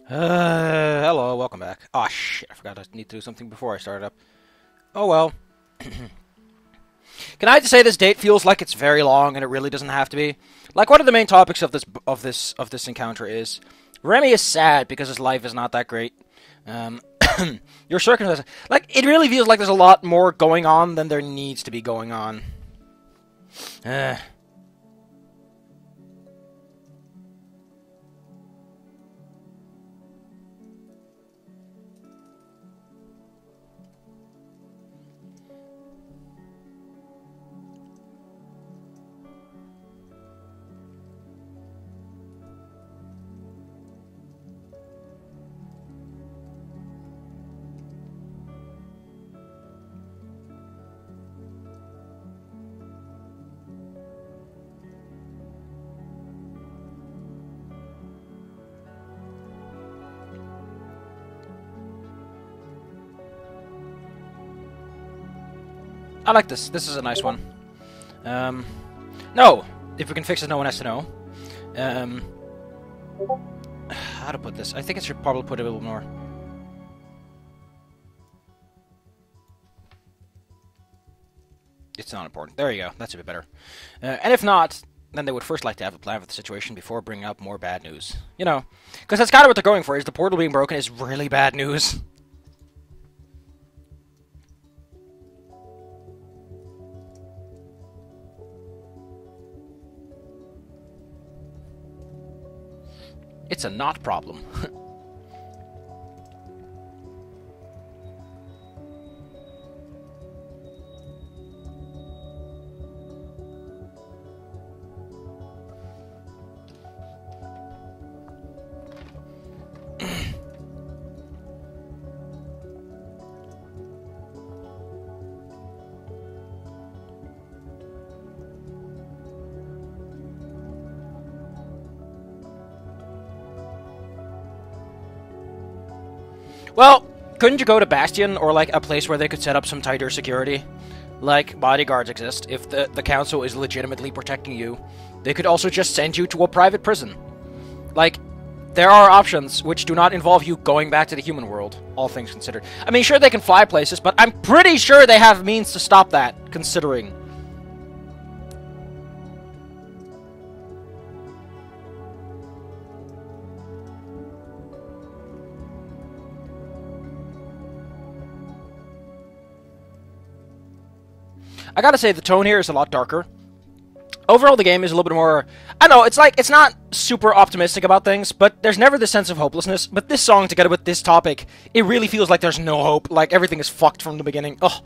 Hello, welcome back. Oh shit, I forgot I need to do something before I started up. Oh well. Can I just say this date feels like it's very long and it really doesn't have to be? Like one of the main topics of this encounter is Remy is sad because his life is not that great. Um, your circumstances, like it really feels like there's a lot more going on than there needs to be going on. Uh, I like this. This is a nice one. Um, no, if we can fix it, no one has to know. Um, how to put this? I think I should probably put it a little more. It's not important. There you go. That's a bit better. And if not, then they would first like to have a plan for the situation before bringing up more bad news. You know, because that's kind of what they're going for. Is the portal being broken is really bad news. It's a not problem. Well, couldn't you go to Bastion or like a place where they could set up some tighter security? Like bodyguards exist. If the council is legitimately protecting you, they could also just send you to a private prison. Like, there are options which do not involve you going back to the human world, all things considered. I mean, sure, they can fly places, but I'm pretty sure they have means to stop that, considering. I gotta say, the tone here is a lot darker. Overall, the game is a little bit more... I don't know, it's like, it's not super optimistic about things, but there's never this sense of hopelessness. But this song, together with this topic, it really feels like there's no hope. Like, everything is fucked from the beginning. Ugh.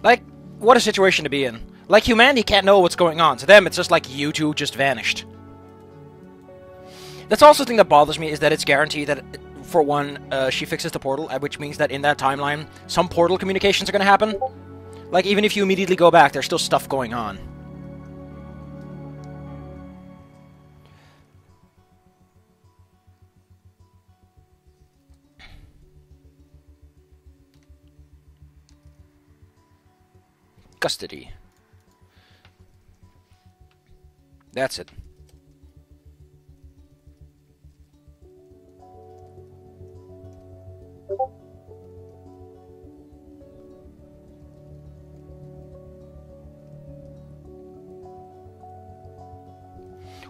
Like, what a situation to be in. Like, humanity can't know what's going on. To them, it's just like you two just vanished. That's also the thing that bothers me, is that it's guaranteed that, for one, she fixes the portal, which means that in that timeline, some portal communications are going to happen. Like, even if you immediately go back, there's still stuff going on. Custody. That's it.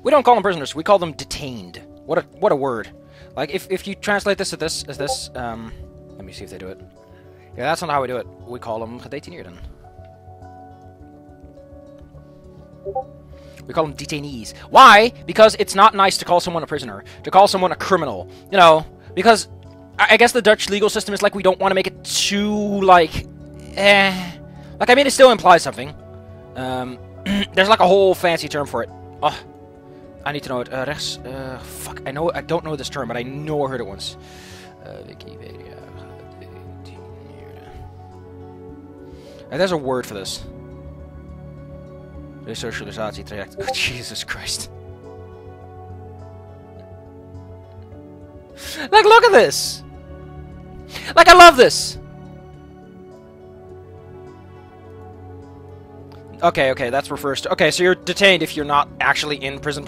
We don't call them prisoners. We call them detained. What a word. Like if you translate this as this, let me see if they do it. Yeah, that's not how we do it. We call them gedetineerden. We call them detainees. Why? Because it's not nice to call someone a prisoner. To call someone a criminal. You know, because I guess the Dutch legal system is like we don't want to make it too, like, Like, I mean, it still implies something. There's like a whole fancy term for it. Oh, I need to know it. Fuck, I don't know this term, but I know I heard it once. Wikipedia. There's a word for this. Resocialisatietraject. Oh, Jesus Christ. Like, look at this! Like, I love this! Okay, that's refers to... Okay, so you're detained if you're not actually in prison.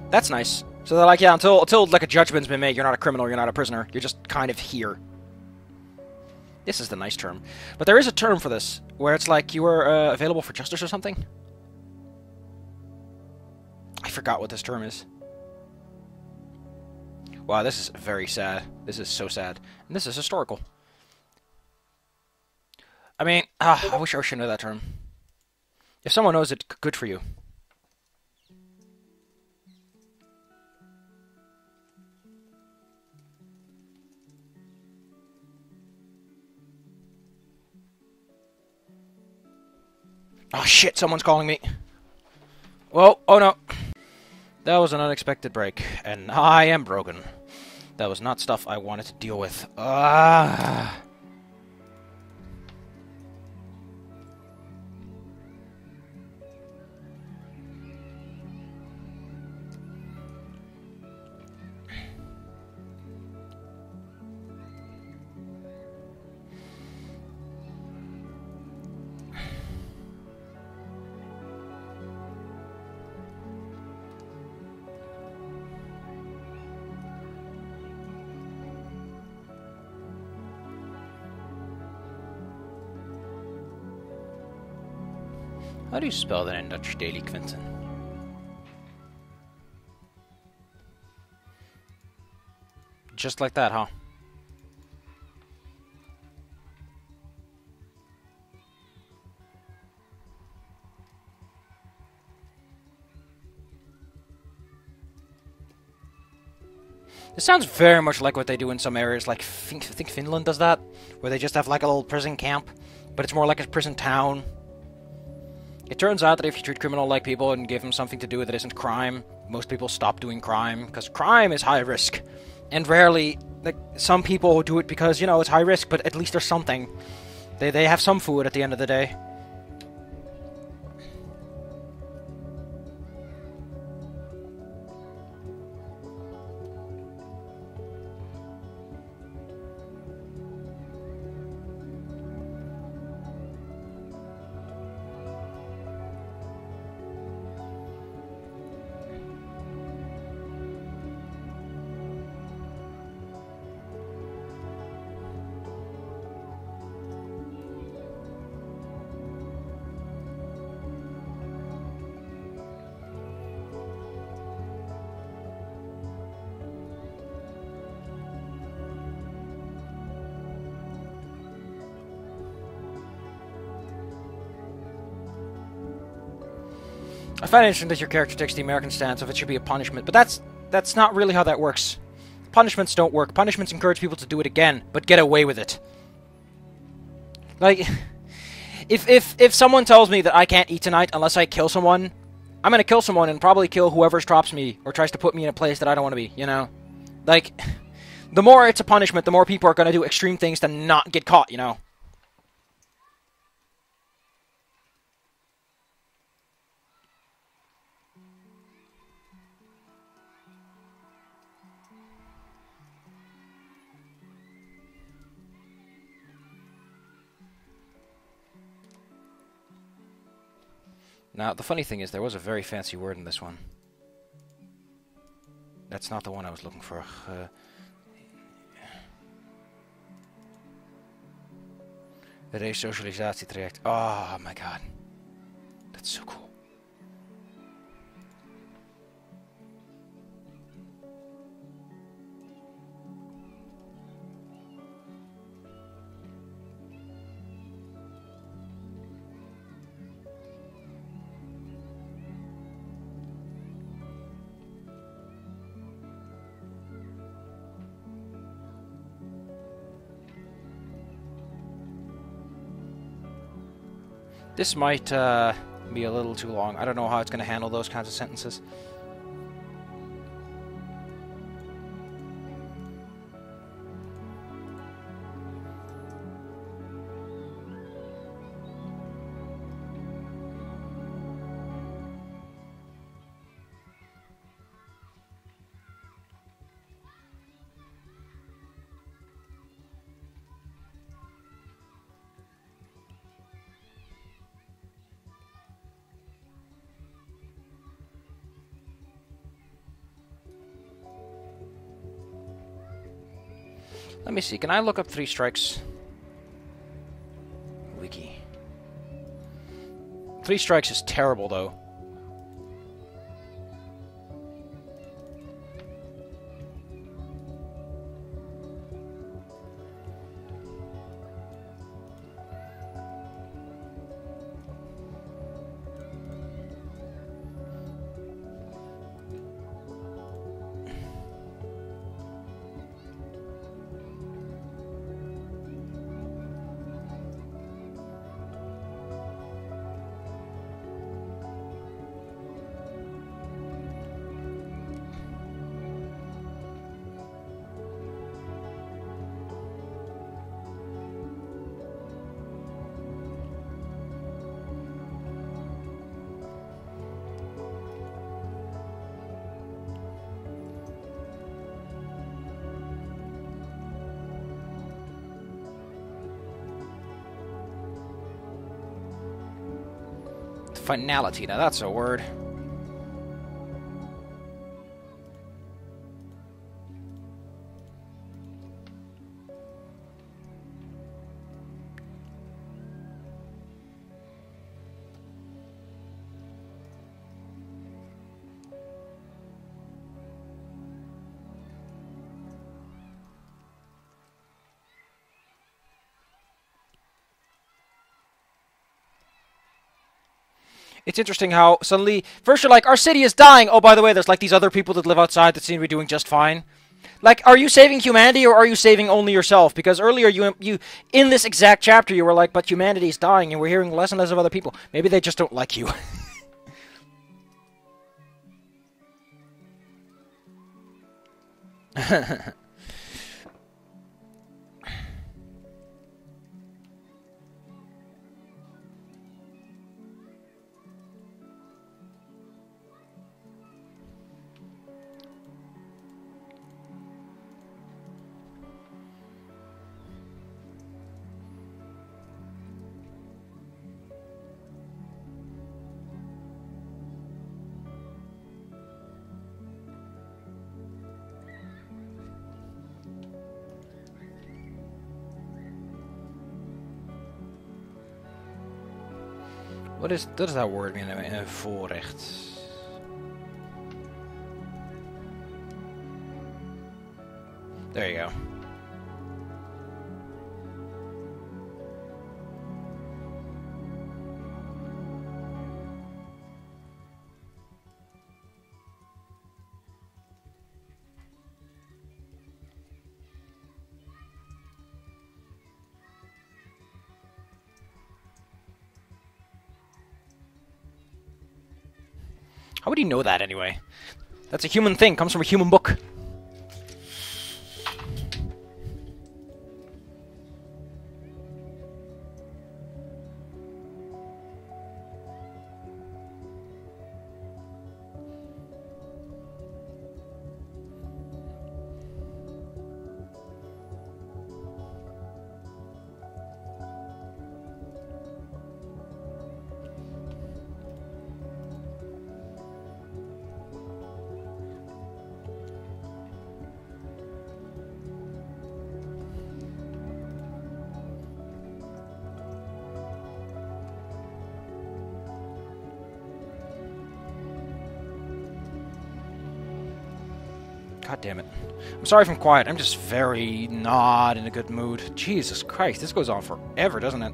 That's nice. So they're like, yeah, until like, a judgment's been made, you're not a criminal, you're not a prisoner. You're just kind of here. This is the nice term. But there is a term for this, where it's like you are available for justice or something. I forgot what this term is. Wow, this is very sad. This is so sad. And this is historical. I mean, I wish I should know that term. If someone knows it, good for you. Oh shit, someone's calling me. Whoa, oh no. That was an unexpected break, and I am broken. That was not stuff I wanted to deal with. Ah. How do you spell that in Dutch, Daily Quentin? Just like that, huh? This sounds very much like what they do in some areas, like I think Finland does that, where they just have like a little prison camp, but it's more like a prison town. It turns out that if you treat criminal like people and give them something to do that isn't crime, most people stop doing crime, because crime is high risk. And rarely, like, some people do it because, you know, it's high risk, but at least there's something. They have some food at the end of the day. I find it interesting that your character takes the American stance of it should be a punishment, but that's not really how that works. Punishments don't work. Punishments encourage people to do it again, but get away with it. Like, if someone tells me that I can't eat tonight unless I kill someone, I'm gonna kill someone and probably kill whoever stops me or tries to put me in a place that I don't want to be, you know? Like, the more it's a punishment, the more people are gonna do extreme things to not get caught, you know? Now, the funny thing is, there was a very fancy word in this one. That's not the one I was looking for. Resocialisatietraject. Oh my god. That's so cool. This might be a little too long. I don't know how it's going to handle those kinds of sentences. Let me see, can I look up 3 strikes? Wiki. 3 strikes is terrible, though. Finality, now that's a word. It's interesting how suddenly, first you're like, our city is dying. Oh, by the way, there's like these other people that live outside that seem to be doing just fine. Like, are you saving humanity or are you saving only yourself? Because earlier you in this exact chapter, you were like, but humanity is dying and we're hearing less and less of other people. Maybe they just don't like you. What does that word mean? Voorrecht. There you go. How would he know that anyway? That's a human thing, comes from a human book. God damn it. I'm sorry if I'm quiet. I'm just very not in a good mood. Jesus Christ, this goes on forever, doesn't it?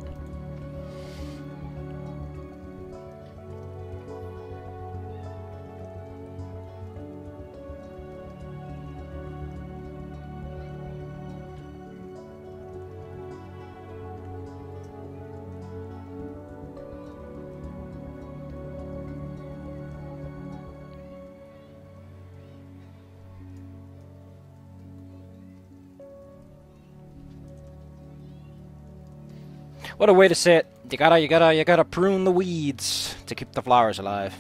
What a way to say it. You gotta prune the weeds to keep the flowers alive.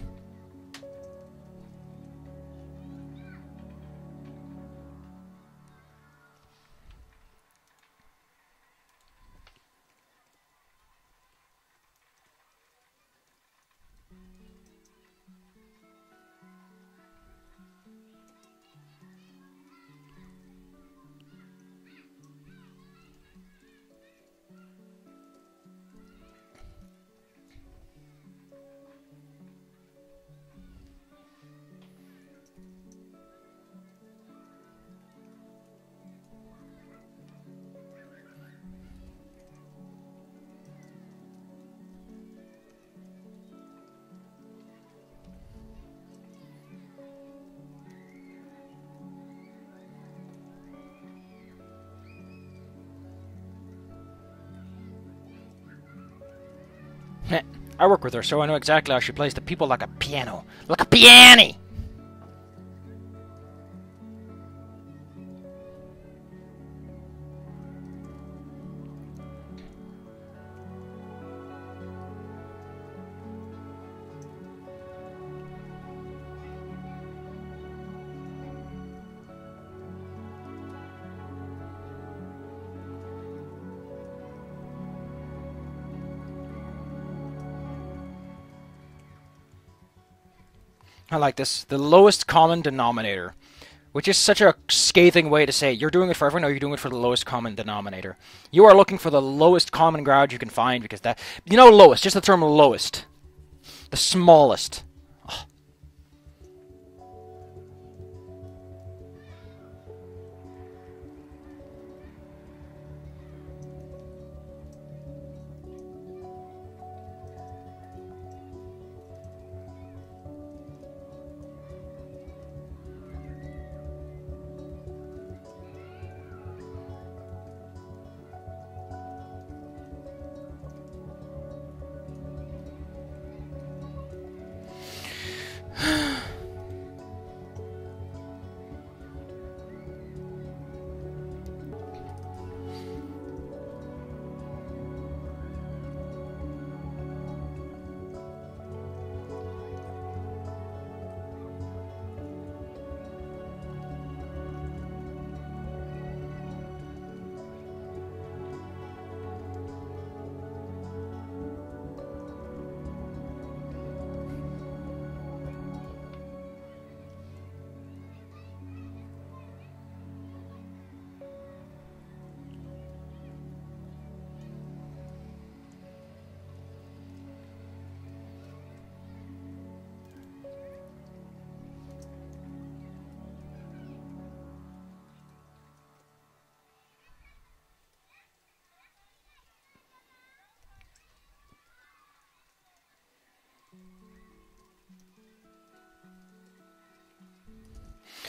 I work with her, so I know exactly how she plays the people like a piano. Like a piano! I like this. The lowest common denominator. Which is such a scathing way to say it. You're doing it for everyone, or you're doing it for the lowest common denominator. You are looking for the lowest common ground you can find, because that... You know lowest, just the term lowest. The smallest. Oh.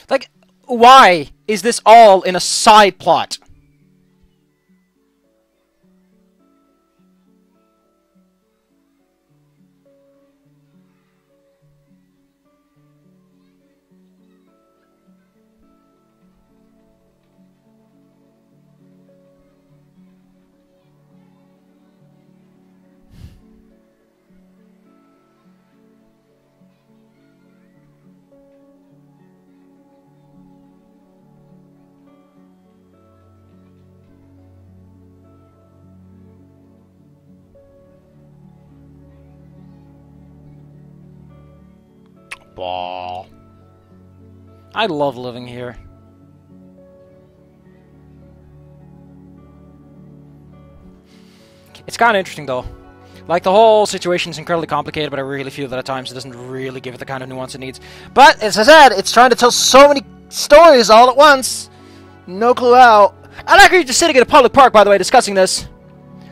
Like, why is this all in a side plot? Ball. I love living here. It's kind of interesting, though. Like, the whole situation is incredibly complicated, but I really feel that at times it doesn't really give it the kind of nuance it needs. But, as I said, it's trying to tell so many stories all at once. No clue how. I like you just sitting in a public park, by the way, discussing this.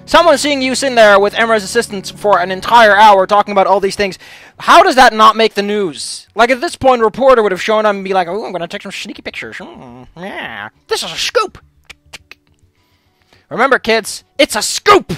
Someone seeing you sitting there with Emra's assistants for an entire hour talking about all these things. How does that not make the news? Like, at this point, a reporter would have shown up and be like, oh, I'm going to take some sneaky pictures. Yeah. This is a scoop. Remember, kids, it's a scoop.